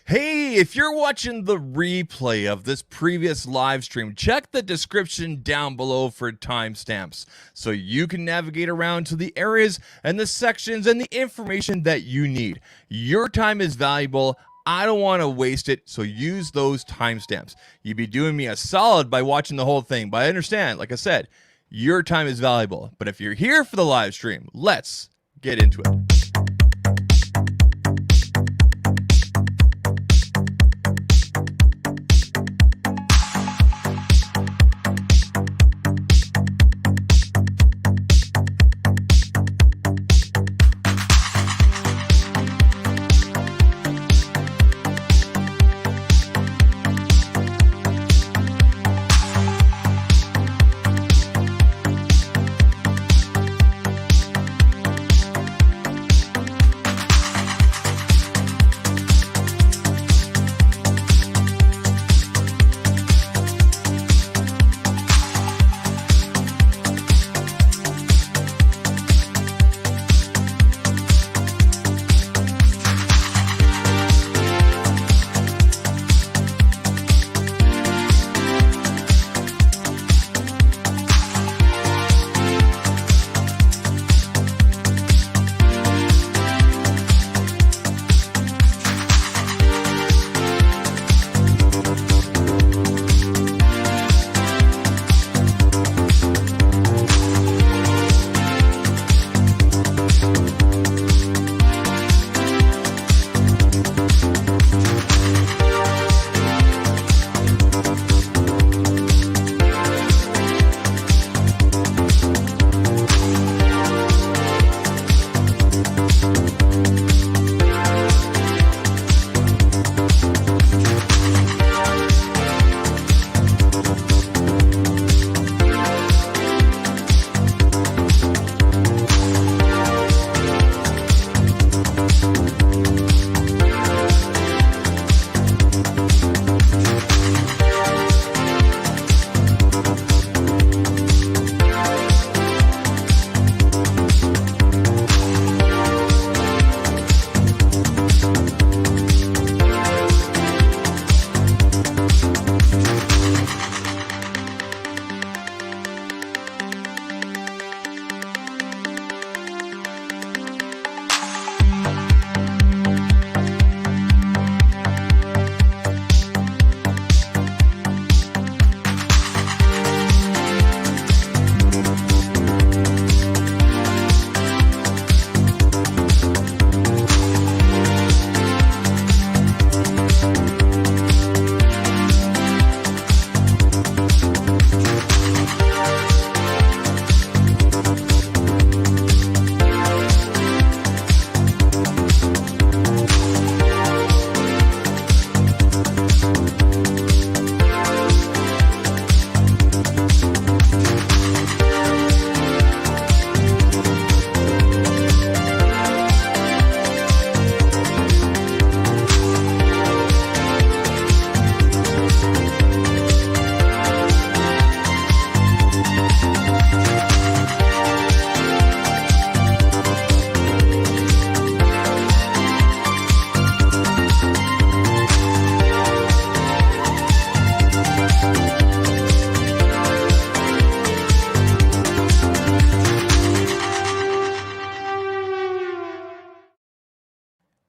Hey, if you're watching the replay of this previous live stream, check the description down below for timestamps so you can navigate around to the areas and the sections and the information that you need. Your time is valuable. I don't want to waste it, so use those timestamps. You'd be doing me a solid by watching the whole thing, but I understand, like I said, your time is valuable. But if you're here for the live stream, let's get into it.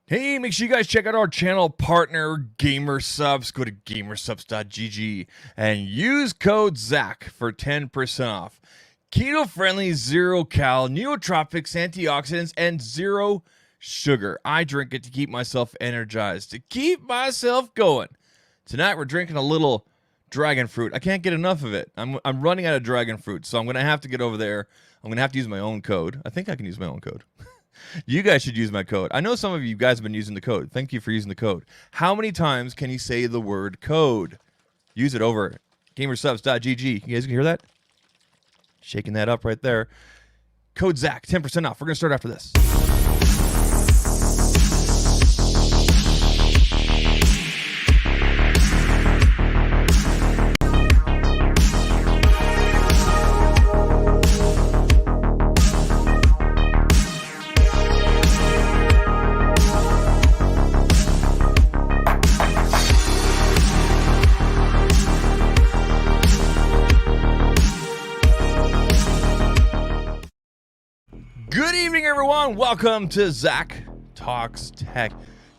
Hey, make sure you guys check out our channel partner, Supps. Go to gamersupps.gg and use code ZACH for 10% off. Keto-friendly, zero-cal, nootropics, antioxidants, and zero sugar. I drink it to keep myself energized, to keep myself going. Tonight, we're drinking a little dragon fruit. I can't get enough of it. I'm running out of dragon fruit, so I'm going to have to get over there. I'm going to have to use my own code. I think I can use my own code. You guys should use my code. I know some of you guys have been using the code. Thank you for using the code. How many times can you say the word code? Use it over at gamersupps.gg. You guys can hear that? Shaking that up right there. Code ZACH, 10% off. We're going to start after this. everyone, welcome to Zach Talks Tech.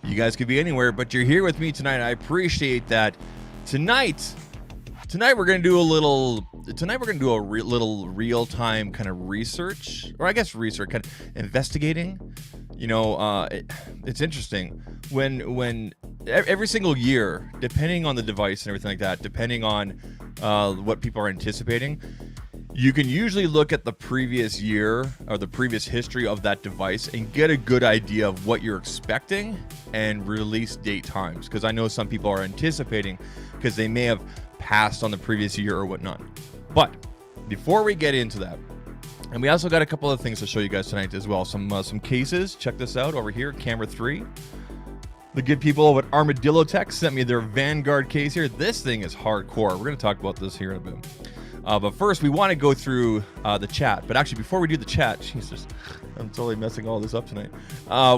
You guys could be anywhere, but you're here with me tonight. I appreciate that. Tonight we're gonna do a little real-time kind of research, or I guess research, kind of investigating. You know, it's interesting when every single year, depending on the device and everything like that, depending on what people are anticipating, you can usually look at the previous year or the previous history of that device and get a good idea of what you're expecting and release date times. Because I know some people are anticipating because they may have passed on the previous year or whatnot. But before we get into that, and we also got a couple of things to show you guys tonight as well. Some cases. Check this out over here, camera 3. The good people over at ArmadilloTek sent me their Vanguard case here. This thing is hardcore. We're going to talk about this here in a bit. But first, we want to go through the chat. But actually, before we do the chat, Jesus, I'm totally messing all this up tonight.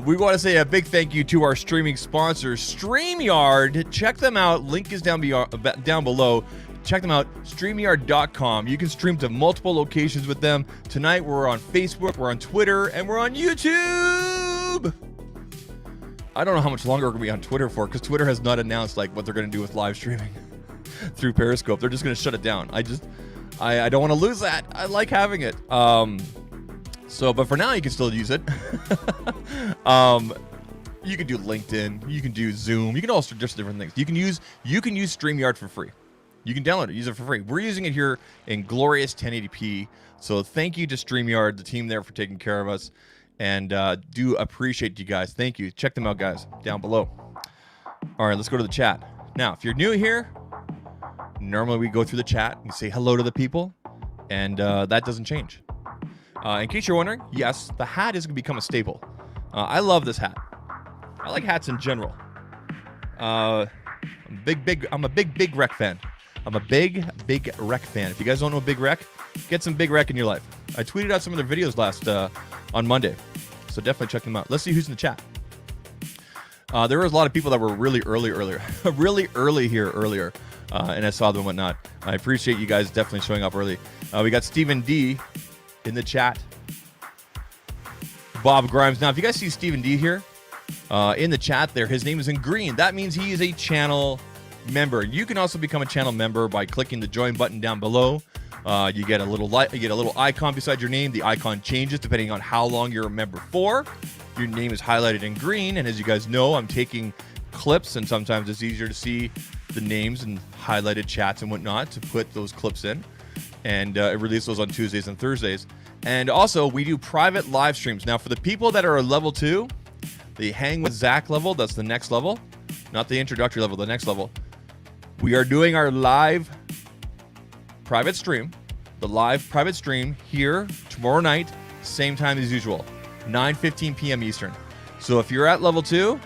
We want to say a big thank you to our streaming sponsors, StreamYard. Check them out. Link is down below. Check them out, StreamYard.com. You can stream to multiple locations with them. Tonight, we're on Facebook, we're on Twitter, and we're on YouTube. I don't know how much longer we're going to be on Twitter for, because Twitter has not announced like what they're going to do with live streaming through Periscope. They're just going to shut it down. I don't want to lose that. I like having it. But for now, you can still use it. You can do LinkedIn. You can do Zoom. You can also just different things. You can use StreamYard for free. You can download it, use it for free. We're using it here in glorious 1080p. So thank you to StreamYard, the team there, for taking care of us. And do appreciate you guys. Thank you. Check them out, guys, down below. All right, let's go to the chat. Now, if you're new here, normally we go through the chat. We say hello to the people. And that doesn't change. In case you're wondering, yes, the hat is going to become a staple. I love this hat. I like hats in general. I'm a big Rec fan. I'm a big Rec fan. If you guys don't know Big Rec, get some Big Rec in your life. I tweeted out some of their videos on Monday, so definitely check them out. Let's see who's in the chat. There was a lot of people that were really early earlier, and I saw them and whatnot. I appreciate you guys definitely showing up early. We got Stephen D in the chat. Bob Grimes. Now, if you guys see Stephen D here in the chat there, his name is in green. That means he is a channel member. You can also become a channel member by clicking the join button down below. You get a little icon beside your name. The icon changes depending on how long you're a member for. Your name is highlighted in green, and as you guys know, I'm taking clips, and sometimes it's easier to see the names and highlighted chats and whatnot to put those clips in, and release those on Tuesdays and Thursdays. And also, we do private live streams. Now, for the people that are a level 2, the Hang with Zach level, that's the next level, not the introductory level, the next level. We are doing our live private stream, the live private stream here tomorrow night, same time as usual, 9:15 p.m. Eastern. So if you're at level 2,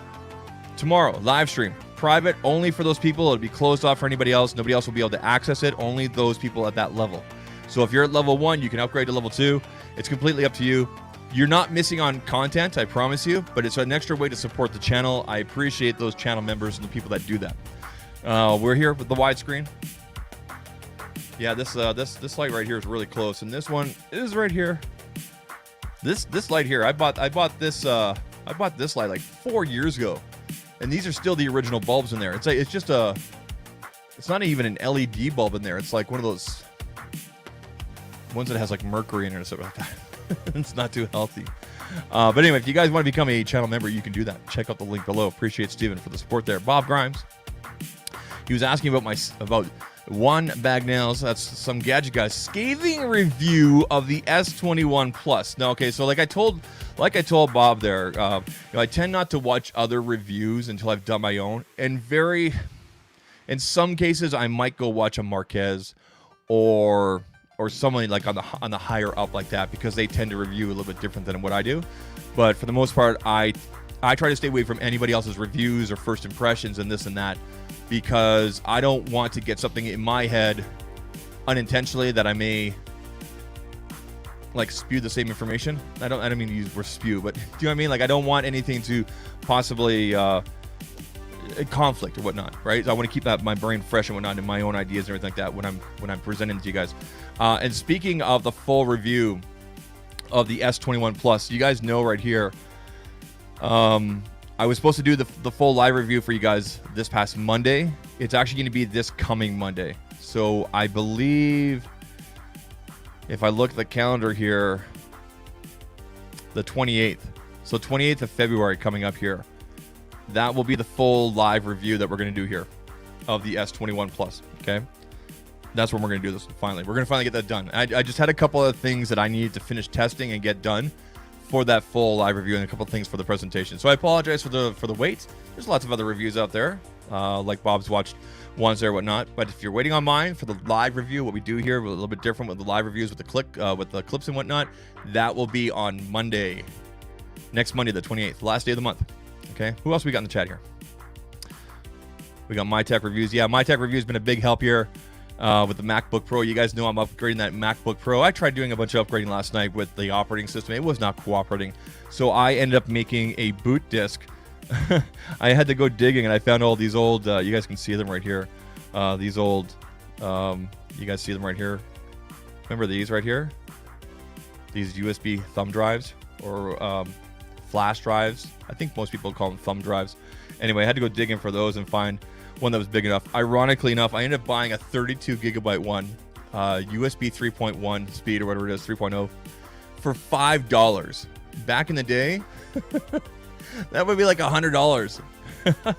tomorrow, live stream, private, only for those people. It'll be closed off for anybody else. Nobody else will be able to access it, only those people at that level. So if you're at level 1, you can upgrade to level 2. It's completely up to you. You're not missing on content, I promise you, but it's an extra way to support the channel. I appreciate those channel members and the people that do that. We're here with the widescreen. Yeah, this light right here is really close, and this one is right here. This light here, I bought this light like 4 years ago, and these are still the original bulbs in there. It's not even an LED bulb in there. It's like one of those ones that has like mercury in it or something like that. It's not too healthy. But anyway, if you guys want to become a channel member, you can do that. Check out the link below. Appreciate Steven for the support there. Bob Grimes, he was asking about One Bag Nails, that's some gadget guy's scathing review of the S21 Plus. Now, okay, so like I told Bob there, I tend not to watch other reviews until I've done my own. And in some cases, I might go watch a Marquez or someone like on the higher up like that, because they tend to review a little bit different than what I do. But for the most part, I try to stay away from anybody else's reviews or first impressions and this and that, because I don't want to get something in my head unintentionally that I may like spew the same information. I don't mean to use the word spew, but do you know what I mean? Like, I don't want anything to possibly conflict or whatnot, right? So I want to keep my brain fresh and whatnot, and my own ideas and everything like that when I'm presenting to you guys. And speaking of the full review of the S21 Plus. You guys know right here, I was supposed to do the full live review for you guys this past Monday. It's actually going to be this coming Monday. So I believe, if I look at the calendar here, the 28th. So 28th of February coming up here. That will be the full live review that we're going to do here of the S21 Plus. Okay. That's when we're going to do this finally. We're going to finally get that done. I just had a couple of things that I needed to finish testing and get done for that full live review, and a couple of things for the presentation. So I apologize for the wait. There's lots of other reviews out there, like Bob's watched ones there, whatnot. But if you're waiting on mine for the live review, what we do here, we're a little bit different with the live reviews with the clips and whatnot. That will be on Monday, next Monday, the 28th, last day of the month. Okay. Who else we got in the chat here? We got My Tech Reviews. Yeah, My Tech Reviews has been a big help here. With the MacBook Pro. You guys know I'm upgrading that MacBook Pro. I tried doing a bunch of upgrading last night with the operating system. It was not cooperating. So I ended up making a boot disk. I had to go digging, and I found all these old, you guys can see them right here. These old, you guys see them right here. Remember these right here? These USB thumb drives or flash drives. I think most people call them thumb drives. Anyway, I had to go digging for those and find one that was big enough. Ironically enough, I ended up buying a 32 gigabyte one, USB 3.1 speed or whatever it is, 3.0, for $5. Back in the day, that would be like $100.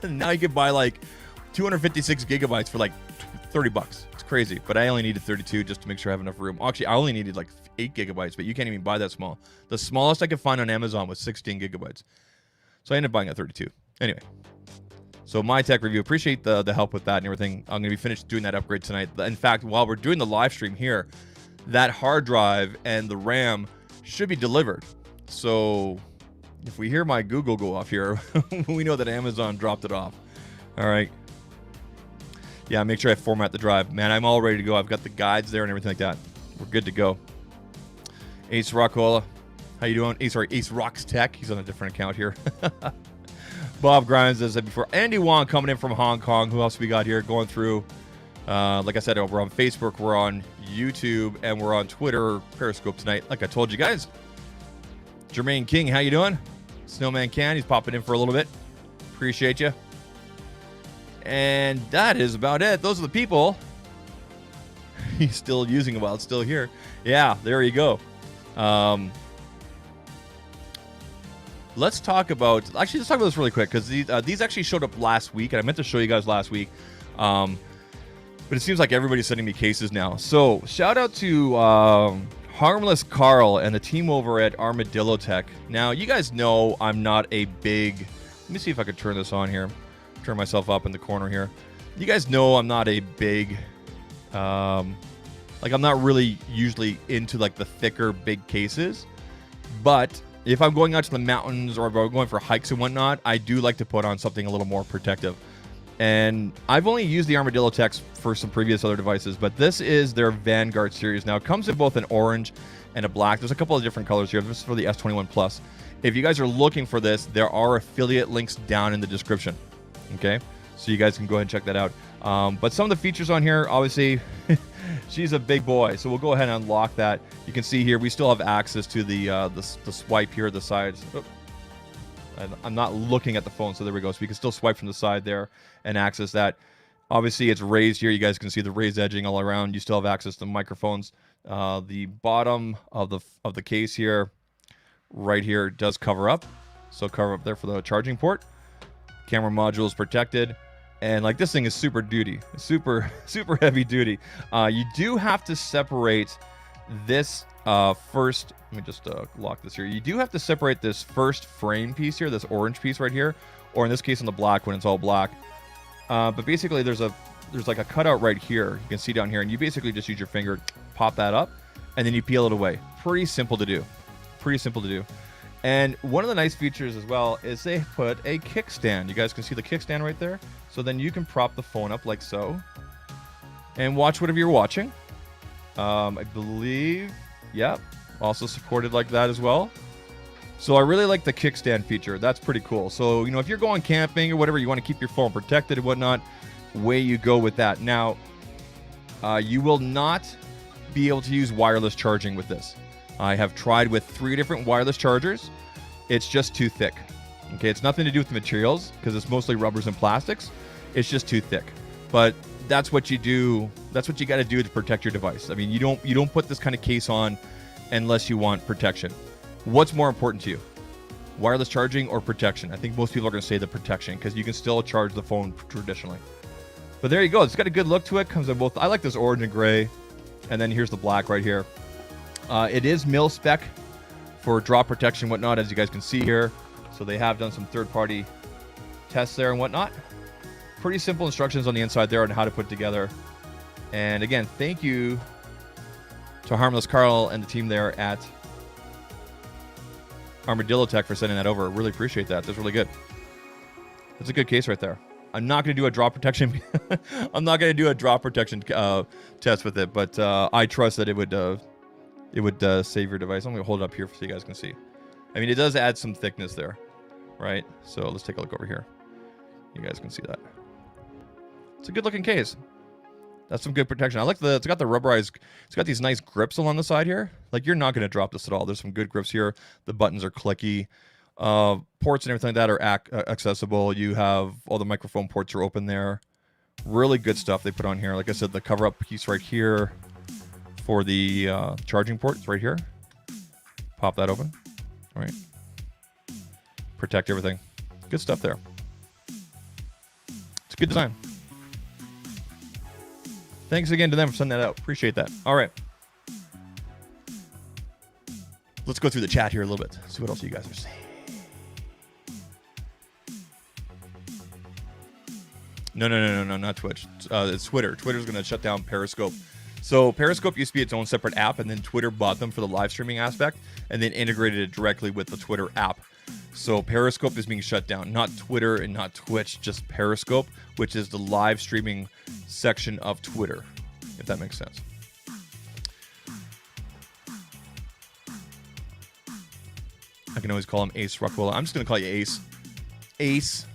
Now you could buy like 256 gigabytes for like 30 bucks. It's crazy, but I only needed 32 just to make sure I have enough room. Actually, I only needed like 8 gigabytes, but you can't even buy that small. The smallest I could find on Amazon was 16 gigabytes. So I ended up buying a 32. Anyway. So My Tech Review, appreciate the help with that and everything. I'm going to be finished doing that upgrade tonight. In fact, while we're doing the live stream here, that hard drive and the RAM should be delivered. So if we hear my Google go off here, we know that Amazon dropped it off. All right. Yeah, make sure I format the drive. Man, I'm all ready to go. I've got the guides there and everything like that. We're good to go. Ace Rockola, how you doing? Ace Rocks Tech. He's on a different account here. Bob Grimes, as I said before. Andy Wong coming in from Hong Kong. Who else we got here? Going through, like I said, we're on Facebook, we're on YouTube, and we're on Twitter, Periscope tonight. Like I told you guys. Jermaine King, how you doing? Snowman Can, he's popping in for a little bit. Appreciate you. And that is about it. Those are the people. He's still using it while it's still here. Yeah, there you go. Let's talk about this really quick, because these actually showed up last week, and I meant to show you guys last week, but it seems like everybody's sending me cases now. So shout out to Harmless Carl and the team over at ArmadilloTek. Now, you guys know I'm not a big, let me see if I could turn this on here, turn myself up in the corner here. You guys know I'm not a big, I'm not really usually into like the thicker, big cases, but if I'm going out to the mountains or if I'm going for hikes and whatnot, I do like to put on something a little more protective. And I've only used the ArmadilloTeks for some previous other devices, but this is their Vanguard series. Now, it comes in both an orange and a black. There's a couple of different colors here. This is for the S21 Plus. If you guys are looking for this, there are affiliate links down in the description. Okay? So you guys can go ahead and check that out. But some of the features on here, obviously, she's a big boy. So we'll go ahead and unlock that. You can see here, we still have access to the swipe here at the sides. Oh, I'm not looking at the phone, so there we go. So we can still swipe from the side there and access that. Obviously, it's raised here. You guys can see the raised edging all around. You still have access to microphones. The bottom of the case here, right here, does cover up. So cover up there for the charging port. Camera module is protected. And like this thing is super heavy duty. You do have to separate this first. Let me just lock this here. You do have to separate this first frame piece here, this orange piece right here, or in this case on the black when it's all black. But basically there's like a cutout right here. You can see down here, and you basically just use your finger, pop that up, and then you peel it away. Pretty simple to do. And one of the nice features as well is they put a kickstand. You guys can see the kickstand right there. So then you can prop the phone up like so and watch whatever you're watching. I believe, yep, also supported like that as well. So I really like the kickstand feature. That's pretty cool. So, you know, if you're going camping or whatever, you want to keep your phone protected and whatnot, away you go with that. Now, you will not be able to use wireless charging with this. I have tried with 3 different wireless chargers. It's just too thick. Okay, it's nothing to do with the materials because it's mostly rubbers and plastics. It's just too thick. But that's what you do. That's what you got to do to protect your device. I mean, you don't put this kind of case on unless you want protection. What's more important to you? Wireless charging or protection? I think most people are going to say the protection because you can still charge the phone traditionally. But there you go. It's got a good look to it. Comes in both. I like this orange and gray. And then here's the black right here. It is mil spec for drop protection and whatnot, as you guys can see here. So they have done some third-party tests there and whatnot. Pretty simple instructions on the inside there on how to put it together. And again, thank you to Harmless Carl and the team there at ArmadilloTek for sending that over. Really appreciate that. That's really good. That's a good case right there. I'm not going to do a drop protection. I'm not going to do a drop protection test with it, but I trust that it would save your device. I'm going to hold it up here so you guys can see. I mean, it does add some thickness there, right? So let's take a look over here. You guys can see that. It's a good looking case. That's some good protection. I like it's got the rubberized, it's got these nice grips along the side here. Like, you're not going to drop this at all. There's some good grips here. The buttons are clicky. Ports and everything like that are accessible. You have all the microphone ports are open there. Really good stuff they put on here. Like I said, the cover up piece right here for the charging ports right here. Pop that open. All right. Protect everything. Good stuff there. It's a good design. Thanks again to them for sending that out. Appreciate that. All right. Let's go through the chat here a little bit. See what else you guys are saying. No, not Twitch. It's Twitter. Twitter's going to shut down Periscope. So Periscope used to be its own separate app, and then Twitter bought them for the live streaming aspect, and then integrated it directly with the Twitter app. So Periscope is being shut down. Not Twitter and not Twitch, just Periscope, which is the live streaming section of Twitter, if that makes sense. I can always call him Ace Rockwell. I'm just going to call you Ace. Ace.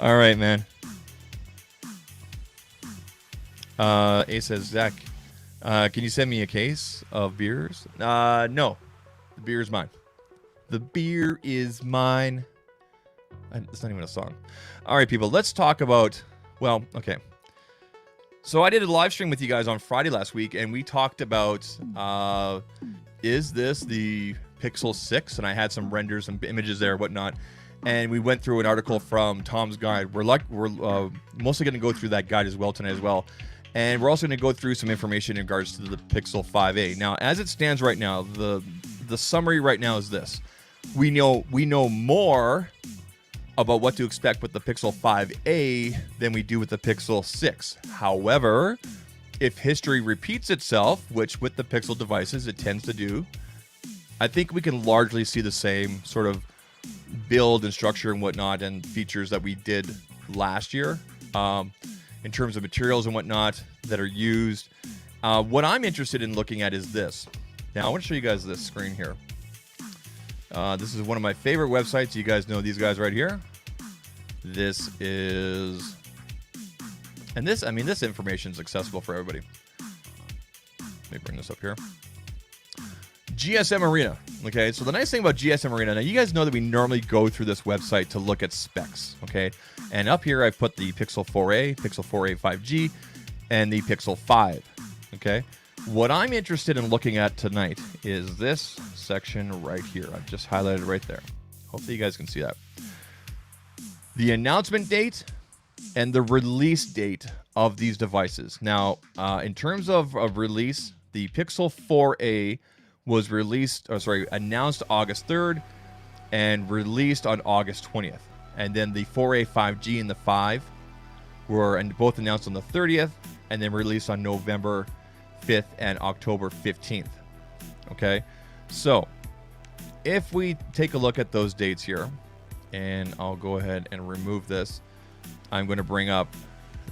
All right, man. Ace says, Zach, can you send me a case of beers? No. The beer is mine. The beer is mine. It's not even a song. All right, people. Let's talk about, well, okay. So I did a live stream with you guys on Friday last week, and we talked about, is this the Pixel 6? And I had some renders, some images there, whatnot. And we went through an article from Tom's Guide. We're mostly going to go through that guide as well tonight as well. And we're also going to go through some information in regards to the Pixel 5a. Now, as it stands right now, the summary right now is this. We know more about what to expect with the Pixel 5a than we do with the Pixel 6. However, if history repeats itself, which with the Pixel devices it tends to do, I think we can largely see the same sort of build and structure and whatnot and features that we did last year in terms of materials and whatnot that are used. What I'm interested in looking at is this. Now, I want to show you guys this screen here. This is one of my favorite websites. You guys know these guys right here. This is, and this, I mean, this information is accessible for everybody. Let me bring this up here. GSM Arena. Okay, so the nice thing about GSM Arena, now you guys know that we normally go through this website to look at specs. Okay, and up here I've put the Pixel 4a, Pixel 4a 5G, and the Pixel 5. Okay, what I'm interested in looking at tonight is this section right here. I've just highlighted right there. Hopefully you guys can see that. The announcement date and the release date of these devices. Now, in terms of release, the Pixel 4a was announced August 3rd and released on August 20th. And then the 4a 5G and the 5 were both announced on the 30th and then released on November 5th and October 15th. Okay, so if we take a look at those dates here, and I'll go ahead and remove this, I'm going to bring up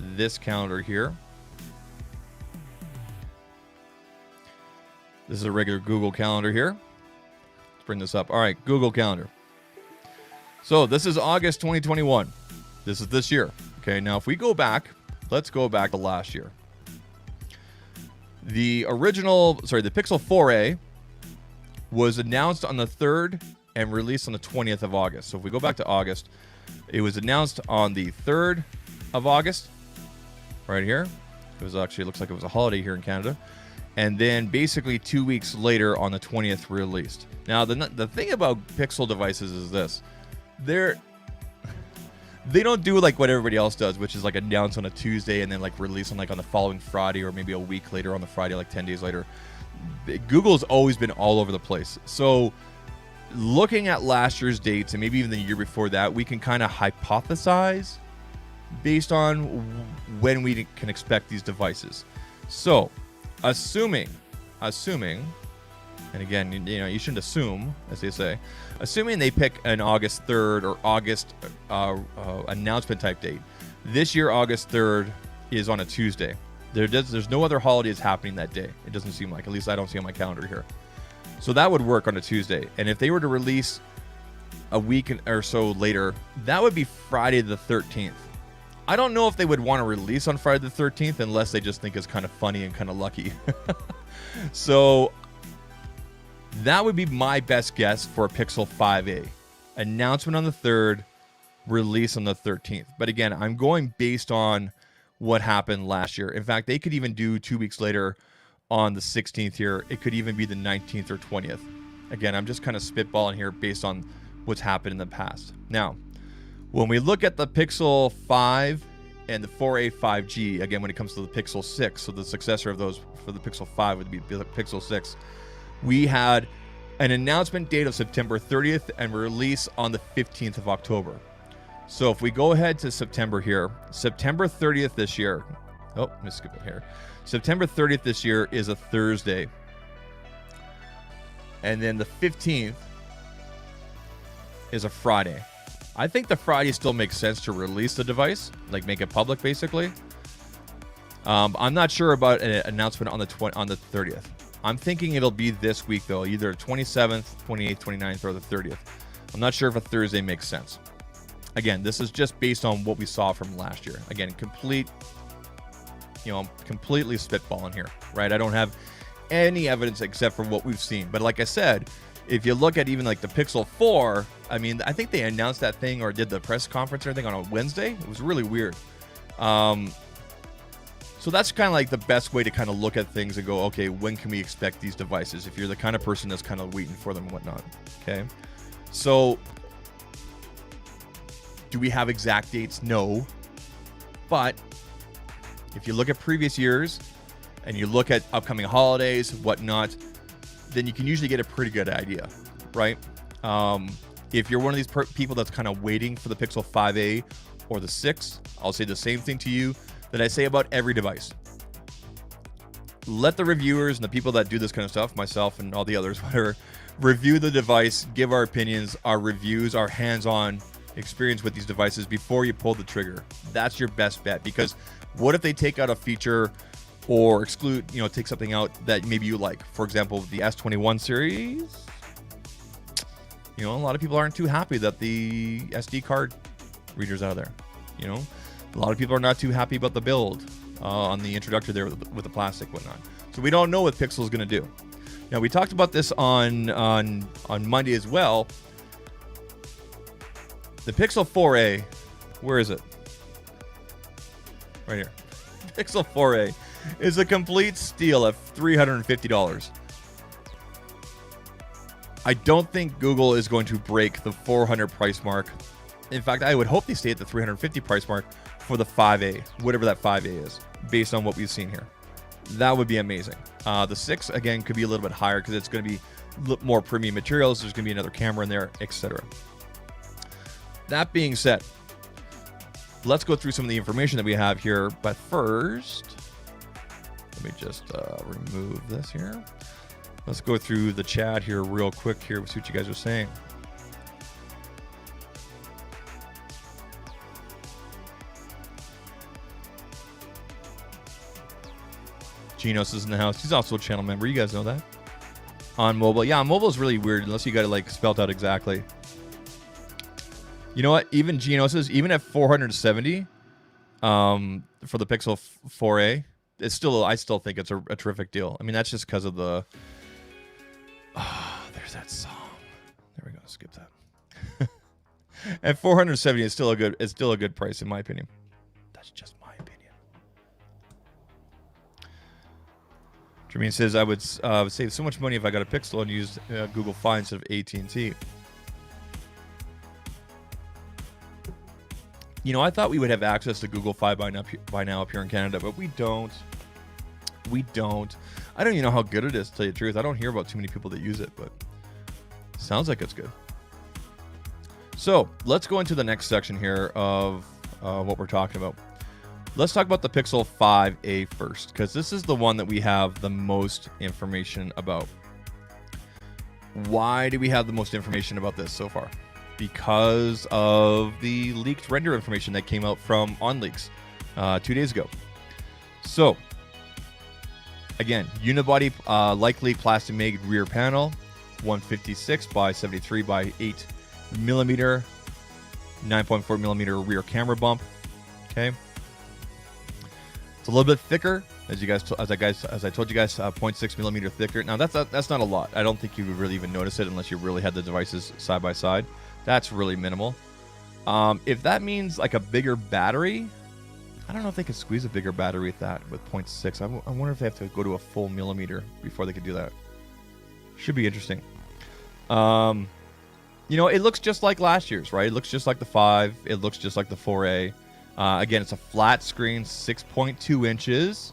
this calendar here. This is a regular Google Calendar here. Let's bring this up. All right, Google Calendar. So this is August 2021. This is this year. Okay, now if we go back, let's go back to last year. The Pixel 4a was announced on the 3rd and released on the 20th of August. So if we go back to August, it was announced on the 3rd of August, right here. It was actually, it looks like it was a holiday here in Canada. And then basically 2 weeks later on the 20th released. Now, the thing about Pixel devices is this. They don't do like what everybody else does, which is like announce on a Tuesday and then like release on the following Friday or maybe a week later on the Friday, like 10 days later. Google's always been all over the place. So looking at last year's dates and maybe even the year before that, we can kind of hypothesize based on when we can expect these devices. So assuming, and again, you shouldn't assume, as they say, assuming they pick an August 3rd or August announcement type date. This year, August 3rd is on a Tuesday. There's no other holidays happening that day. It doesn't seem like, at least I don't see on my calendar here. So that would work on a Tuesday. And if they were to release a week or so later, that would be Friday the 13th. I don't know if they would want to release on Friday the 13th unless they just think it's kind of funny and kind of lucky. So that would be my best guess for a Pixel 5a. Announcement on the 3rd, release on the 13th. But again, I'm going based on what happened last year. In fact, they could even do 2 weeks later on the 16th here. It could even be the 19th or 20th. Again, I'm just kind of spitballing here based on what's happened in the past. Now, when we look at the Pixel 5 and the 4a 5G, again, when it comes to the Pixel 6, so the successor of those for the Pixel 5 would be the Pixel 6, we had an announcement date of September 30th and release on the 15th of October. So if we go ahead to September here, September 30th this year, let me skip it here. September 30th this year is a Thursday. And then the 15th is a Friday. I think the Friday still makes sense to release the device, like make it public basically. I'm not sure about an announcement on the 30th. I'm thinking it'll be this week though, either 27th, 28th, 29th, or the 30th. I'm not sure if a Thursday makes sense. Again, this is just based on what we saw from last year. Again, completely spitballing here, right? I don't have any evidence except for what we've seen. But like I said, if you look at even like the Pixel 4, I mean, I think they announced that thing or did the press conference or anything on a Wednesday. It was really weird. So that's kind of like the best way to kind of look at things and go, okay, when can we expect these devices? If you're the kind of person that's kind of waiting for them and whatnot. Okay. So do we have exact dates? No. But if you look at previous years and you look at upcoming holidays, whatnot, then you can usually get a pretty good idea, right? If you're one of these people that's kind of waiting for the Pixel 5a or the 6, I'll say the same thing to you that I say about every device. Let the reviewers and the people that do this kind of stuff, myself and all the others, whatever, review the device, give our opinions, our reviews, our hands-on experience with these devices before you pull the trigger. That's your best bet, because what if they take out a feature or exclude, take something out that maybe you like? For example, the S21 series, a lot of people aren't too happy that the SD card reader's out of there. A lot of people are not too happy about the build on the introductor there with the plastic whatnot. So we don't know what Pixel's going to do. Now, we talked about this on Monday as well. The Pixel 4a, where is it? Right here. Pixel 4a is a complete steal at $350. I don't think Google is going to break the $400 price mark. In fact, I would hope they stay at the $350 price mark for the 5a, whatever that 5a is, based on what we've seen here. That would be amazing. The 6, again, could be a little bit higher because it's going to be more premium materials. There's going to be another camera in there, etc. That being said, let's go through some of the information that we have here. But first, let me just remove this here. Let's go through the chat here real quick here. We'll see what you guys are saying. Genos is in the house. He's also a channel member. You guys know that. On mobile. Yeah, on mobile is really weird unless you got it like spelled out exactly. You know what? Even Genos is, even at $470 for the Pixel 4a, it's still, I still think it's a terrific deal. I mean, that's just because of the, there's that song. There we go. Skip that. At 470, it's still a good price in my opinion. That's just my opinion. Jermaine says I would save so much money if I got a Pixel and used Google Fi instead of AT&T. You know, I thought we would have access to Google Fi by now up here in Canada, but we don't. We don't. I don't even know how good it is, to tell you the truth. I don't hear about too many people that use it, but it sounds like it's good. So let's go into the next section here of what we're talking about. Let's talk about the Pixel 5a first, because this is the one that we have the most information about. Why do we have the most information about this so far? Because of the leaked render information that came out from OnLeaks 2 days ago. So, again, unibody, likely plastic-made rear panel, 156 by 73 by 8 millimeter, 9.4 millimeter rear camera bump. Okay, it's a little bit thicker, as I told you guys, 0.6 millimeter thicker. Now that's not a lot. I don't think you would really even notice it unless you really had the devices side by side. That's really minimal. If that means like a bigger battery, I don't know if they could squeeze a bigger battery with that, with 0.6. I wonder if they have to go to a full millimeter before they could do that. Should be interesting. You know, it looks just like last year's, right? It looks just like the 5. It looks just like the 4A. Again, it's a flat screen, 6.2 inches.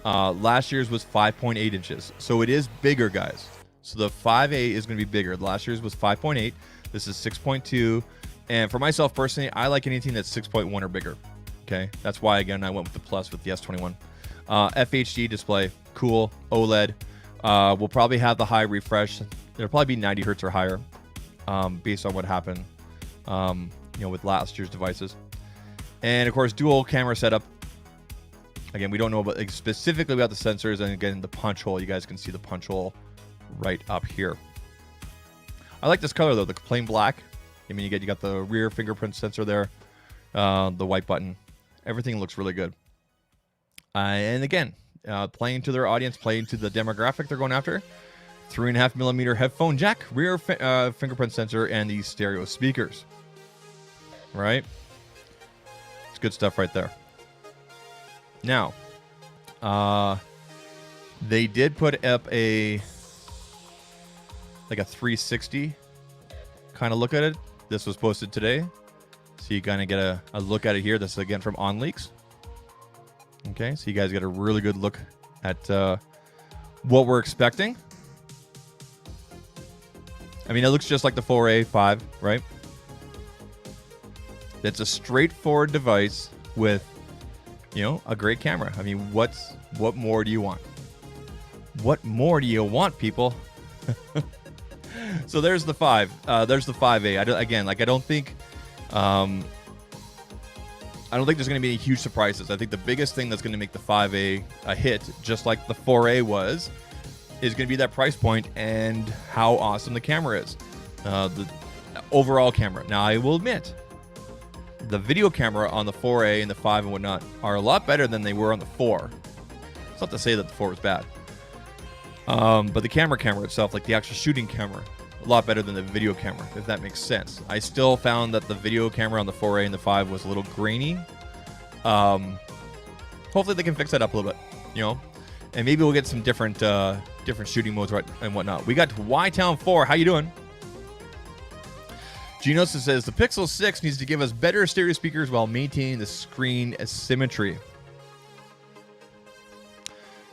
Last year's was 5.8 inches. So it is bigger, guys. So the 5A is going to be bigger. Last year's was 5.8. This is 6.2. And for myself personally, I like anything that's 6.1 or bigger. Okay, that's why, again, I went with the Plus with the S21. FHD display, cool. OLED. We'll probably have the high refresh. It'll probably be 90 hertz or higher, based on what happened, you know, with last year's devices. And of course, dual camera setup. Again, we don't know about specifically about the sensors, and again, the punch hole. You guys can see the punch hole right up here. I like this color though, the plain black. I mean, you got the rear fingerprint sensor there, the white button. Everything looks really good. And again, playing to their audience, playing to the demographic they're going after. 3.5 millimeter headphone jack, rear fingerprint sensor, and these stereo speakers. Right? It's good stuff right there. Now, they did put up a 360 kind of look at it. This was posted today. So you kind of get a look at it here. This is again from OnLeaks. Okay, so you guys get a really good look at what we're expecting. I mean, it looks just like the 4A 5, right? It's a straightforward device with, you know, a great camera. I mean, what more do you want? What more do you want, people? So there's the 5. There's the 5A. I don't think there's going to be any huge surprises. I think the biggest thing that's going to make the 5A a hit, just like the 4A was, is going to be that price point and how awesome the camera is. The overall camera. Now, I will admit, the video camera on the 4A and the 5 and whatnot are a lot better than they were on the 4. It's not to say that the 4 was bad. But the camera itself, like the actual shooting camera, a lot better than the video camera, if that makes sense. I still found that the video camera on the 4A and the 5 was a little grainy. Hopefully they can fix that up a little bit, you know, and maybe we'll get some different shooting modes and whatnot. We got Y-Town 4. How you doing? Genos says the Pixel 6 needs to give us better stereo speakers while maintaining the screen symmetry.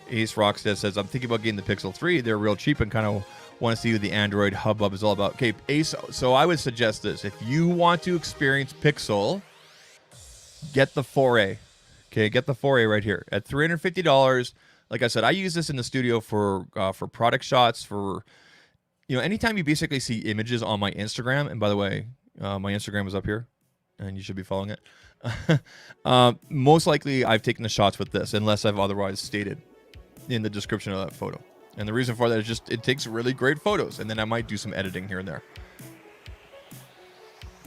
Ace Rockstead says, I'm thinking about getting the Pixel 3. They're real cheap and kind of want to see what the Android hubbub is all about. Okay, Ace, so I would suggest this. If you want to experience Pixel, get the 4A. Okay, get the 4A right here. At $350, like I said, I use this in the studio for product shots, for, you know, anytime you basically see images on my Instagram. And by the way, my Instagram is up here, and you should be following it. Most likely, I've taken the shots with this, unless I've otherwise stated in the description of that photo. And the reason for that is just it takes really great photos, and then I might do some editing here and there.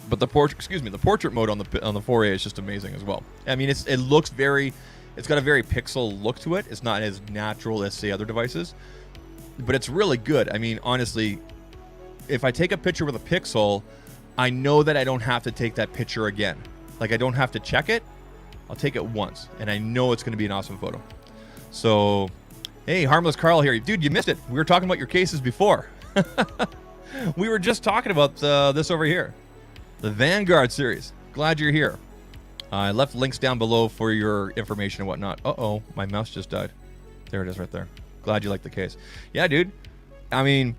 But the portrait mode on the 4A is just amazing as well. I mean, it looks very It's got a very pixel look to it. It's not as natural as, say, other devices. But it's really good. I mean, honestly, if I take a picture with a Pixel, I know that I don't have to take that picture again. Like, I don't have to check it. I'll take it once, and I know it's going to be an awesome photo. So, hey, Harmless Carl here. Dude, you missed it. We were talking about your cases before. We were just talking about this over here. The Vanguard series. Glad you're here. I left links down below for your information and whatnot. Uh-oh, my mouse just died. There it is right there. Glad you like the case. Yeah, dude. I mean,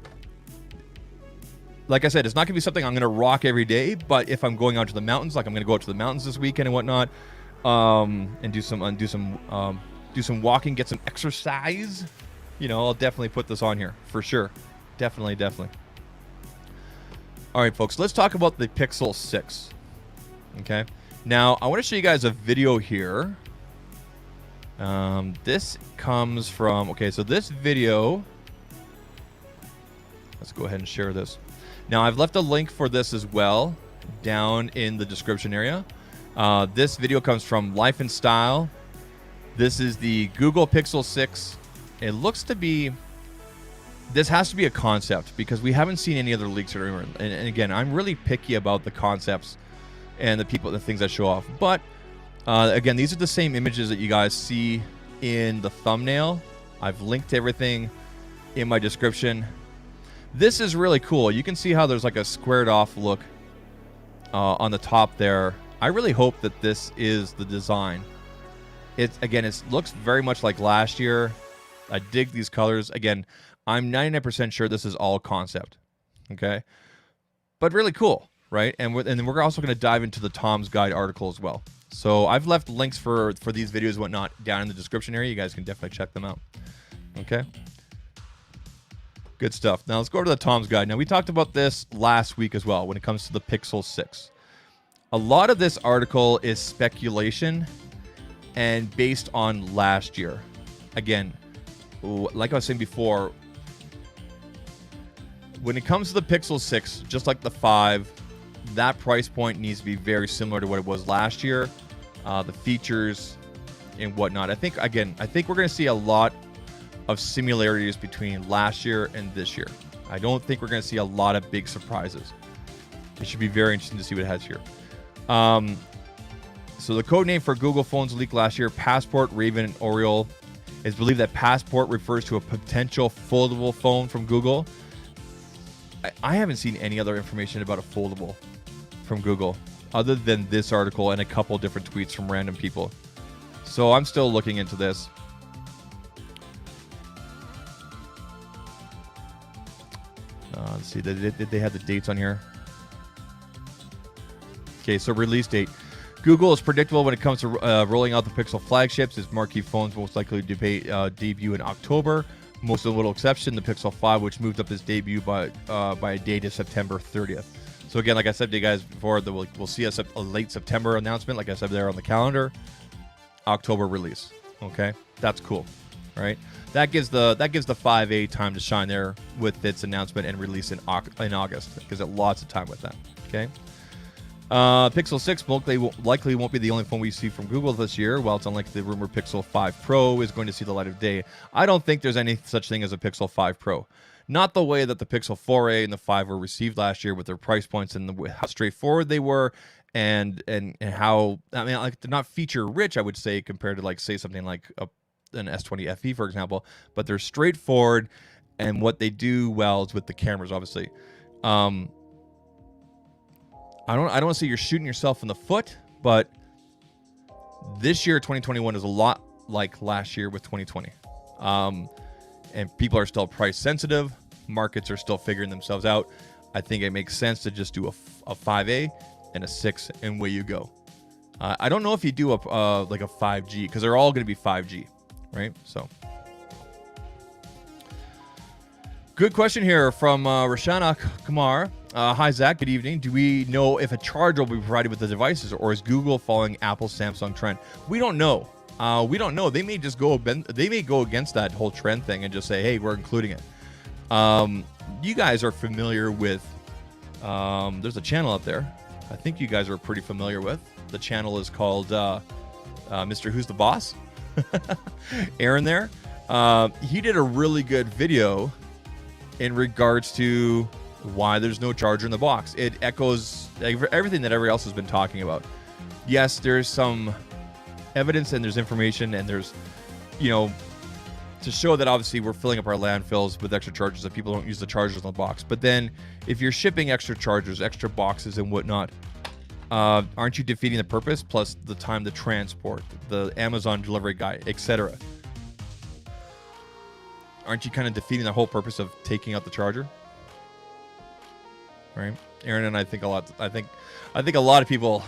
like I said, it's not going to be something I'm going to rock every day, but if I'm going out to the mountains, like I'm going to go out to the mountains this weekend and whatnot, and do some walking, get some exercise, you know, I'll definitely put this on here for sure. Definitely. All right, folks, let's talk about the Pixel 6. Okay. Now, I want to show you guys a video here. This comes from, okay, so this video, let's go ahead and share this. Now, I've left a link for this as well down in the description area. This video comes from Life and Style. This is the Google Pixel 6. It looks to be, this has to be a concept because we haven't seen any other leaks. And again, I'm really picky about the concepts and the things that show off. But again, these are the same images that you guys see in the thumbnail. I've linked everything in my description. This is really cool. You can see how there's like a squared off look on the top there. I really hope that this is the design. It looks very much like last year. I dig these colors. Again, I'm 99% sure this is all concept. Okay, but really cool, right? And then we're also going to dive into the Tom's Guide article as well. So I've left links for these videos and whatnot down in the description area. You guys can definitely check them out. Okay. Good stuff. Now let's go to the Tom's Guide. Now we talked about this last week as well when it comes to the Pixel 6. A lot of this article is speculation and based on last year. Again, like I was saying before, when it comes to the Pixel 6, just like the 5, that price point needs to be very similar to what it was last year. The features and whatnot. I think we're going to see a lot of similarities between last year and this year. I don't think we're going to see a lot of big surprises. It should be very interesting to see what it has here. So the code name for Google phones leaked last year, Passport, Raven, and Oriole. It's believed that Passport refers to a potential foldable phone from Google. I haven't seen any other information about a foldable from Google other than this article and a couple different tweets from random people. So I'm still looking into this. Let's see, did they have the dates on here? Okay, so release date. Google is predictable when it comes to rolling out the Pixel flagships. Its marquee phones most likely to debut in October. Most of the little exception, the Pixel 5, which moved up its debut by a day to September 30th. So again, like I said to you guys before, we'll see a late September announcement, like I said there on the calendar. October release. Okay, that's cool, right? That gives the 5A time to shine there with its announcement and release in August. It gives it lots of time with that. Okay. Pixel 6 likely won't be the only phone we see from Google this year. While it's unlikely the rumored Pixel 5 Pro is going to see the light of day, I don't think there's any such thing as a Pixel 5 Pro. Not the way that the Pixel 4a and the 5 were received last year with their price points and how straightforward they were, and how, I mean, like, they're not feature rich, I would say, compared to, like, say something like an S20 FE, for example, but they're straightforward, and what they do well is with the cameras, obviously. I don't want to say you're shooting yourself in the foot, but this year, 2021, is a lot like last year with 2020. And people are still price sensitive. Markets are still figuring themselves out. I think it makes sense to just do a 5A and a 6, and away you go. I don't know if you do like a 5G, because they're all going to be 5G, right? So, good question here from Rashana Kumar. Hi, Zach. Good evening. Do we know if a charger will be provided with the devices, or is Google following Apple's Samsung trend? We don't know. We don't know. They may just go against that whole trend thing and just say, hey, we're including it. You guys are familiar with, there's a channel out there I think you guys are pretty familiar with. The channel is called Mr. Who's the Boss? Aaron there, he did a really good video in regards to why there's no charger in the box. It echoes everything that everybody else has been talking about. Yes, there's some evidence and there's information and there's, to show that obviously we're filling up our landfills with extra chargers, that people don't use the chargers in the box. But then if you're shipping extra chargers, extra boxes and whatnot, aren't you defeating the purpose? Plus the time to transport, the Amazon delivery guy, etc. Aren't you kind of defeating the whole purpose of taking out the charger? Right? Aaron and I think a lot. I think a lot of people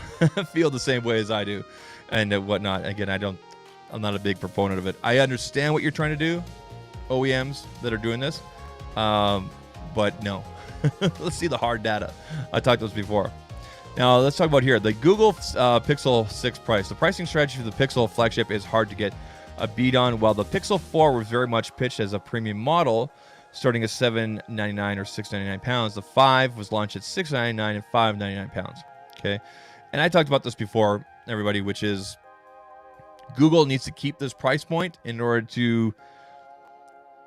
feel the same way as I do, and whatnot. Again, I'm not a big proponent of it. I understand what you're trying to do, OEMs that are doing this, but no. Let's see the hard data. I talked about this before. Now let's talk about here the Google Pixel 6 price. The pricing strategy for the Pixel flagship is hard to get a beat on. While the Pixel 4 was very much pitched as a premium model, starting at $799 or £699. The 5 was launched at $699 and £599. Okay, and I talked about this before, everybody, which is Google needs to keep this price point in order to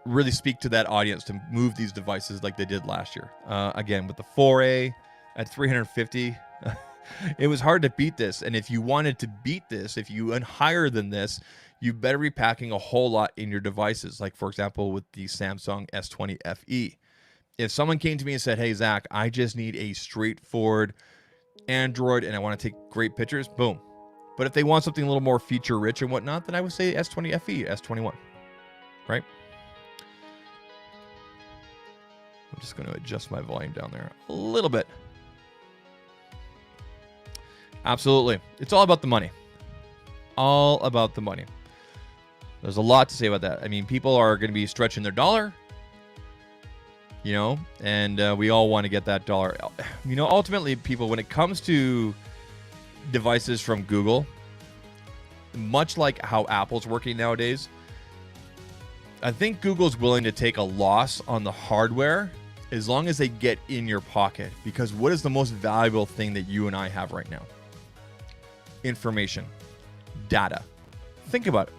really speak to that audience to move these devices like they did last year. Again, with the 4A at $350, it was hard to beat this. And if you wanted to beat this, if you went higher than this, you better be packing a whole lot in your devices. Like, for example, with the Samsung S20 FE. If someone came to me and said, hey, Zach, I just need a straightforward Android and I want to take great pictures, boom. But if they want something a little more feature rich and whatnot, then I would say S20 FE, S21, right? I'm just going to adjust my volume down there a little bit. Absolutely. It's all about the money. All about the money. There's a lot to say about that. I mean, people are going to be stretching their dollar, and we all want to get that dollar. Ultimately, people, when it comes to devices from Google, much like how Apple's working nowadays, I think Google's willing to take a loss on the hardware as long as they get in your pocket. Because what is the most valuable thing that you and I have right now? Information. Data. Think about it,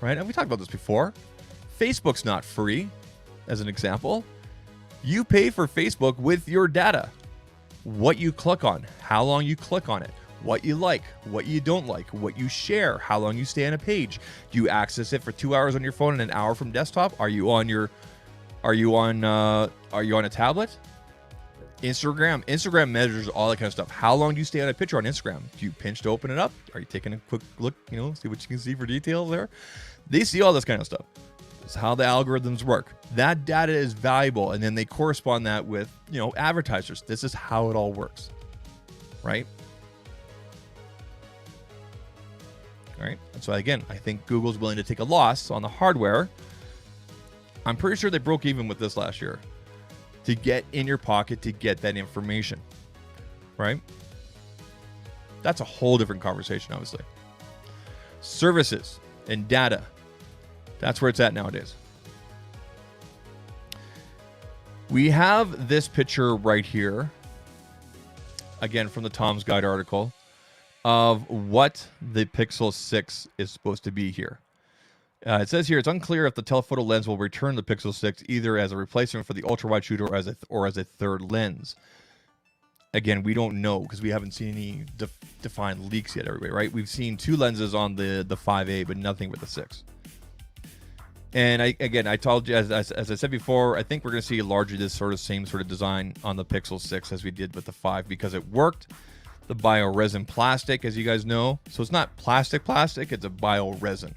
right? And we talked about this before. Facebook's not free, as an example. You pay for Facebook with your data. What you click on, how long you click on it, what you like, what you don't like, what you share, how long you stay on a page. Do you access it for 2 hours on your phone and an hour from desktop? Are you on a tablet? Instagram measures all that kind of stuff. How long do you stay on a picture on Instagram? Do you pinch to open it up? Are you taking a quick look, see what you can see for details there? They see all this kind of stuff. It's how the algorithms work. That data is valuable, and then they correspond that with, advertisers. This is how it all works, right? All right. And so again, I think Google's willing to take a loss on the hardware. I'm pretty sure they broke even with this last year to get in your pocket to get that information, right? That's a whole different conversation, obviously. Services and data. That's where it's at nowadays. We have this picture right here, again, from the Tom's Guide article, of what the Pixel 6 is supposed to be here. It says here, it's unclear if the telephoto lens will return the Pixel 6 either as a replacement for the ultra-wide shooter or as a third lens. Again, we don't know because we haven't seen any defined leaks yet, everybody, right? We've seen two lenses on the 5A, but nothing with the 6. And I told you, as I said before, I think we're going to see largely this same sort of design on the Pixel 6 as we did with the 5 because it worked. The bio-resin plastic, as you guys know. So it's not plastic, it's a bio-resin.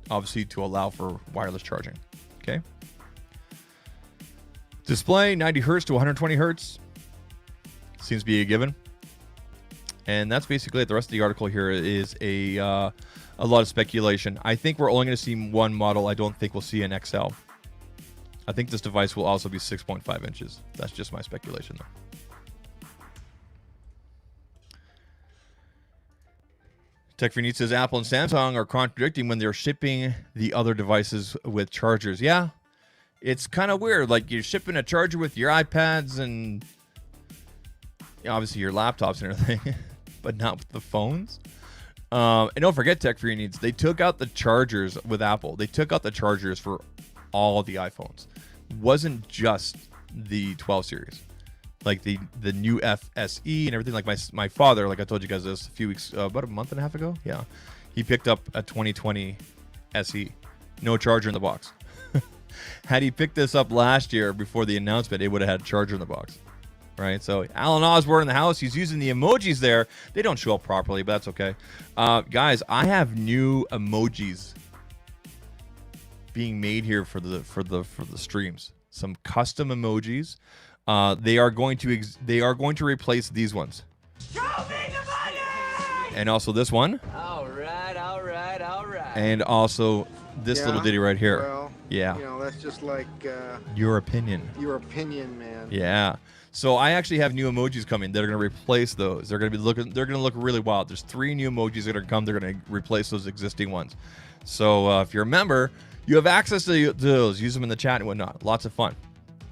Obviously to allow for wireless charging. Okay. Display 90 hertz to 120 hertz. Seems to be a given. And that's basically it. The rest of the article here is a lot of speculation. I think we're only going to see one model. I don't think we'll see an XL. I think this device will also be 6.5 inches. That's just my speculation though. TechFreak says Apple and Samsung are contradicting when they're shipping the other devices with chargers. Yeah, it's kind of weird. Like you're shipping a charger with your iPads and obviously your laptops and everything, but not with the phones. And don't forget, tech for your needs. They took out the chargers with Apple. They took out the chargers for all the iPhones. It wasn't just the 12 series, like the new FSE and everything. Like my father, like I told you guys this a few weeks, about a month and a half ago. Yeah, he picked up a 2020 SE, no charger in the box. Had he picked this up last year before the announcement, it would have had a charger in the box. Right, so Alan Osborne in the house. He's using the emojis there. They don't show up properly, but that's okay. Guys, I have new emojis being made here for the streams. Some custom emojis. They are going to replace these ones. Show me the money! And also this one. All right. And also this little ditty right here. Well, yeah. You know, that's just like your opinion. Your opinion, man. Yeah. So I actually have new emojis coming that are going to replace those. They're going to look really wild. There's 3 new emojis that are going to come. They're going to replace those existing ones. So if you're a member, you have access to those. Use them in the chat and whatnot. Lots of fun.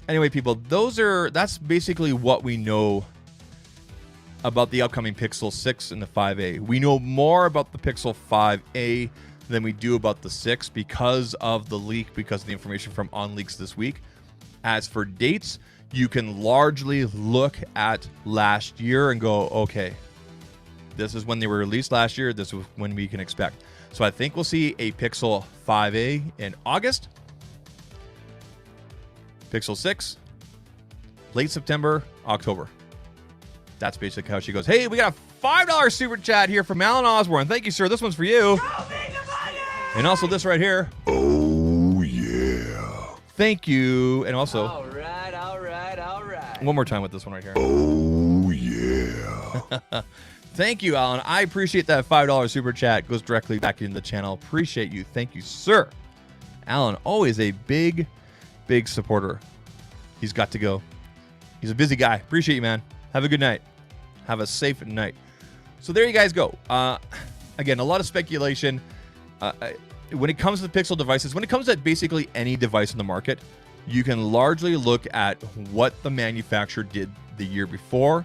Anyway, people, that's basically what we know about the upcoming Pixel 6 and the 5a. We know more about the Pixel 5a than we do about the 6 because of the leak, because of the information from OnLeaks this week. As for dates, you can largely look at last year and go, okay, this is when they were released last year. This is when we can expect. So I think we'll see a Pixel 5a in August. Pixel 6, late September, October. That's basically how she goes. Hey, we got a $5 super chat here from Alan Osborne. Thank you, sir. This one's for you. And also this right here. Oh, yeah. Thank you. And also. All right. One more time with this one right here. Oh, yeah. Thank you, Alan. I appreciate that $5 super chat. Goes directly back into the channel. Appreciate you. Thank you, sir. Alan, always a big supporter. He's got to go. He's a busy guy. Appreciate you, man. Have a good night. Have a safe night. So there you guys go. Again, a lot of speculation. When it comes to the Pixel devices, when it comes to basically any device in the market, you can largely look at what the manufacturer did the year before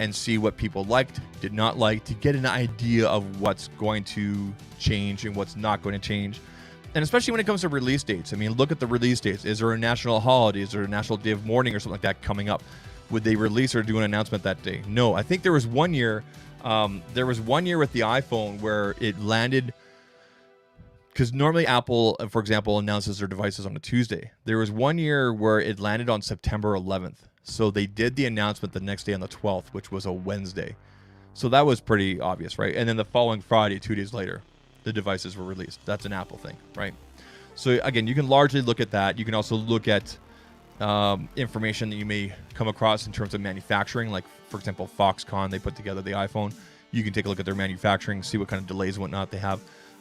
and see what people liked, did not like, to get an idea of what's going to change and what's not going to change. And especially when it comes to release dates. I mean, look at the release dates. Is there a national holiday? Is there a national day of mourning or something like that coming up? Would they release or do an announcement that day? No. I think there was one year with the iPhone where it landed, because normally Apple, for example, announces their devices on a Tuesday. There was one year where it landed on September 11th. So they did the announcement the next day on the 12th, which was a Wednesday. So that was pretty obvious, right? And then the following Friday, 2 days later, the devices were released. That's an Apple thing, right? So again, you can largely look at that. You can also look at information that you may come across in terms of manufacturing. Like, for example, Foxconn, they put together the iPhone. You can take a look at their manufacturing, see what kind of delays and whatnot they have.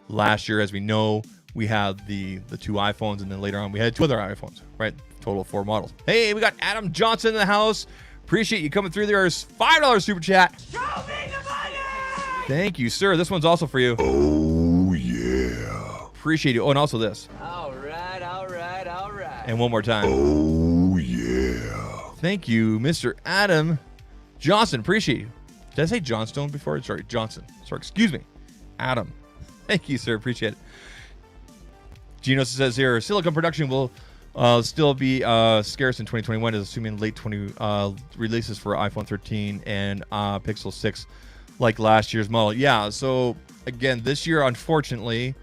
Last year, as we know, we had the 2 iPhones, and then later on we had 2 other iPhones, right? Total 4 models. Hey, we got Adam Johnson in the house. Appreciate you coming through there. $5 super chat. Show me the money! Thank you, sir. This one's also for you. Oh, yeah. Appreciate you. Oh, and also this. All right. And one more time. Oh, yeah. Thank you, Mr. Adam Johnson. Appreciate you. Did I say Johnstone before? Sorry, Johnson. Sorry, excuse me. Adam. Thank you, sir. Appreciate it. Gino says here, silicon production will still be scarce in 2021, is assuming late 20 releases for iPhone 13 and Pixel 6 like last year's model. Yeah, so again, this year, unfortunately,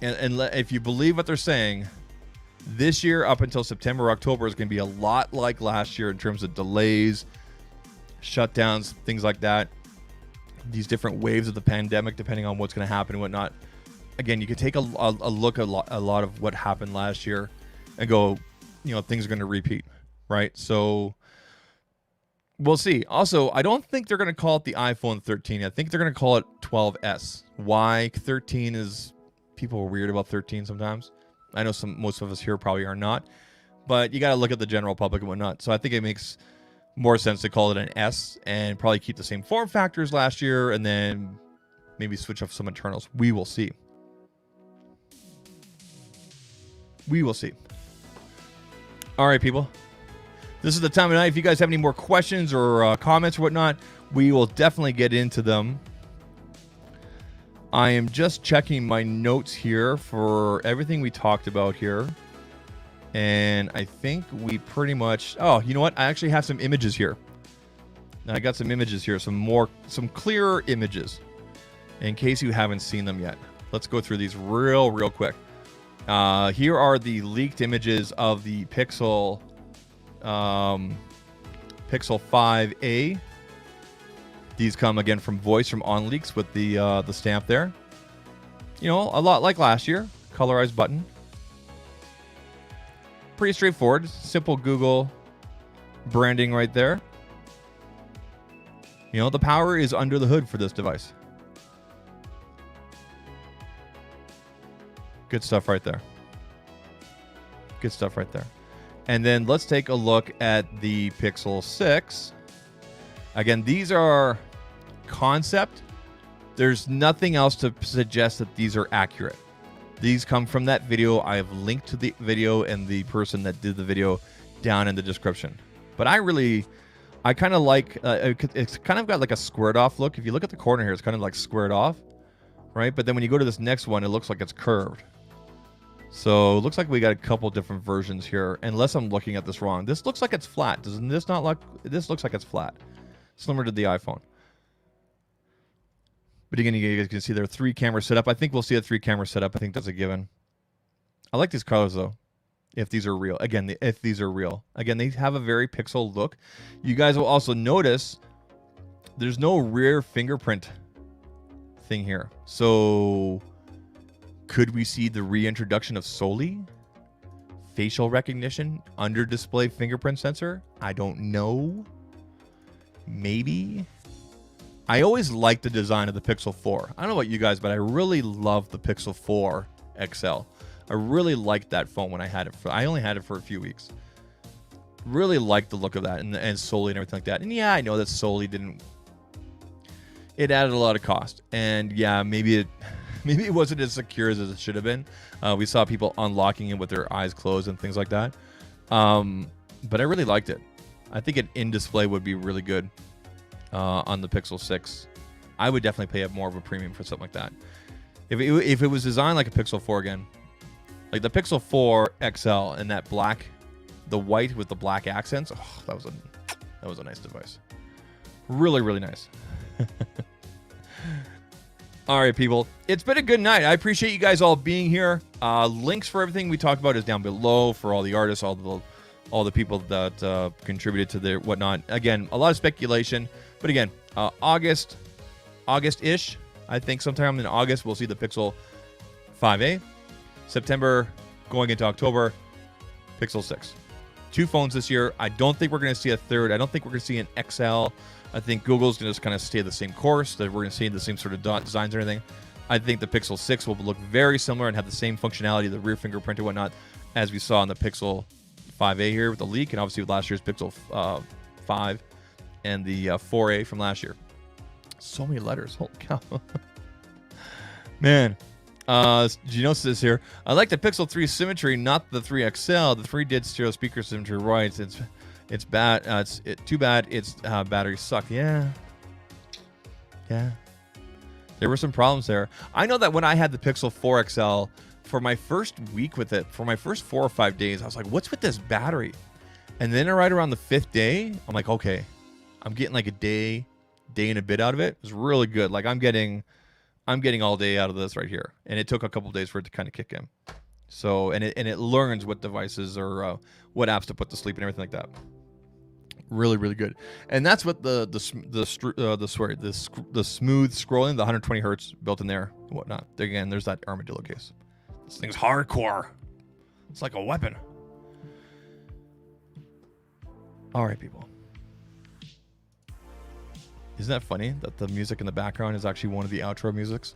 and if you believe what they're saying, this year up until September, October is going to be a lot like last year in terms of delays, shutdowns, things like that. These different waves of the pandemic, depending on what's going to happen and whatnot. Again, you could take a look at a lot of what happened last year and go, things are going to repeat, right? So we'll see. Also, I don't think they're going to call it the iPhone 13. I think they're going to call it 12S. Why? 13 is, people are weird about 13 sometimes. I know most of us here probably are not, but you got to look at the general public and whatnot. So I think it makes more sense to call it an S and probably keep the same form factors last year and then maybe switch up some internals. We will see. We will see. All right, people. This is the time of night. If you guys have any more questions or comments or whatnot, we will definitely get into them I am just checking my notes here for everything we talked about here. And I think we pretty much... Oh, you know what? I actually have some images here. I got some images here, some clearer images, in case you haven't seen them yet. Let's go through these real quick. Here are the leaked images of the Pixel 5a. These come again from Voice from OnLeaks with the stamp there. You know, a lot like last year. Colorized button. Pretty straightforward. Simple Google branding right there. You know, the power is under the hood for this device. Good stuff right there. Good stuff right there. And then let's take a look at the Pixel 6. Again, these are concept. There's nothing else to suggest that these are accurate. These come from that video. I have linked to the video and the person that did the video down in the description. But I kind of like, it's kind of got like a squared off look. If you look at the corner here, it's kind of like squared off, right? But then when you go to this next one, it looks like it's curved. So it looks like we got a couple different versions here, unless I'm looking at this wrong. This looks like it's flat. Doesn't this not look, this looks like it's flat. Similar to the iPhone. But again, you guys can see there are 3 camera setup. I think we'll see a 3 camera setup. I think that's a given. I like these colors though. If these are real. Again, if these are real. Again, they have a very Pixel look. You guys will also notice there's no rear fingerprint thing here. So could we see the reintroduction of Soli? Facial recognition? Under display fingerprint sensor? I don't know. Maybe. I always liked the design of the Pixel 4. I don't know about you guys, but I really love the Pixel 4 XL. I really liked that phone when I had it. I only had it for a few weeks. Really liked the look of that and Soli and everything like that. And yeah, I know that Soli didn't... It added a lot of cost. And yeah, maybe it wasn't as secure as it should have been. We saw people unlocking it with their eyes closed and things like that. But I really liked it. I think an in-display would be really good on the Pixel 6. I would definitely pay up more of a premium for something like that. If it was designed like a Pixel 4 again, like the Pixel 4 XL and that black, the white with the black accents, oh, that was a nice device. Really nice. All right, people. It's been a good night. I appreciate you guys all being here. Links for everything we talked about is down below for all the artists, all the people that contributed to their whatnot. Again, a lot of speculation, but again, August-ish. I think sometime in August we'll see the Pixel 5a. September going into October, Pixel 6. 2 phones this year. I don't think we're going to see a third. I don't think we're going to see an XL. I think Google's going to just kind of stay the same course. That we're going to see the same sort of designs and everything. I think the Pixel 6 will look very similar and have the same functionality, the rear fingerprint and whatnot, as we saw in the Pixel 5a here with the leak, and obviously with last year's Pixel 5 and the 4a from last year. So many letters. Holy cow. Man. Gino says here, I like the Pixel 3 symmetry, not the 3XL. The 3 did stereo speaker symmetry right. It's bad. It's too bad its batteries suck. Yeah. There were some problems there. I know that when I had the Pixel 4 XL, for my first week with it, for my first 4 or 5 days, I was like, what's with this battery? And then right around the 5th day, I'm like, okay, I'm getting like a day and a bit out of it. It was really good. Like I'm getting all day out of this right here. And it took a couple of days for it to kind of kick in. So, and it learns what devices or what apps to put to sleep and everything like that. Really good. And that's what the smooth scrolling, the 120 hertz built in there and whatnot. Again, there's that Armadillo case. This thing's hardcore. It's like a weapon. All right, people. Isn't that funny that the music in the background is actually one of the outro musics?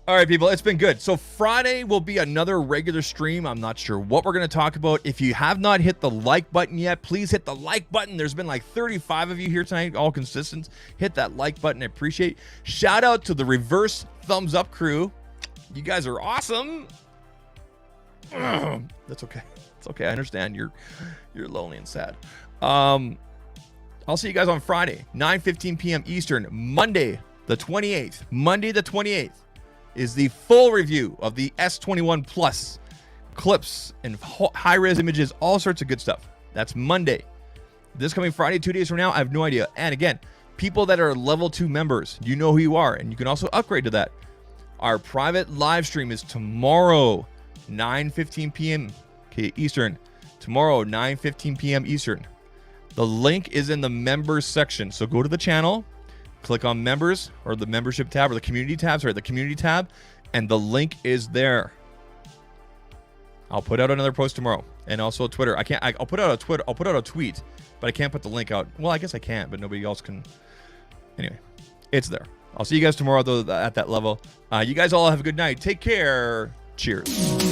All right, people, it's been good. So Friday will be another regular stream. I'm not sure what we're going to talk about. If you have not hit the like button yet, please hit the like button. There's been like 35 of you here tonight, all consistent. Hit that like button. I appreciate. Shout out to the reverse thumbs up crew. You guys are awesome. That's okay. It's okay. I understand you're lonely and sad. I'll see you guys on Friday, 9:15 p.m. Eastern. Monday, the 28th. Monday, the 28th is the full review of the S21 Plus. Clips and high-res images, all sorts of good stuff. That's Monday. This coming Friday, 2 days from now, I have no idea. And again, people that are level 2 members, you know who you are, and you can also upgrade to that. Our private live stream is tomorrow, 9:15 p.m. Eastern. Tomorrow, 9:15 p.m. Eastern. The link is in the members section. So go to the channel, click on members or the membership tab or the community tab, the community tab, and the link is there. I'll put out another post tomorrow, and also Twitter. I'll put out a tweet, but I can't put the link out. Well, I guess I can't, but nobody else can. Anyway, it's there. I'll see you guys tomorrow though at that level. You guys all have a good night. Take care. Cheers.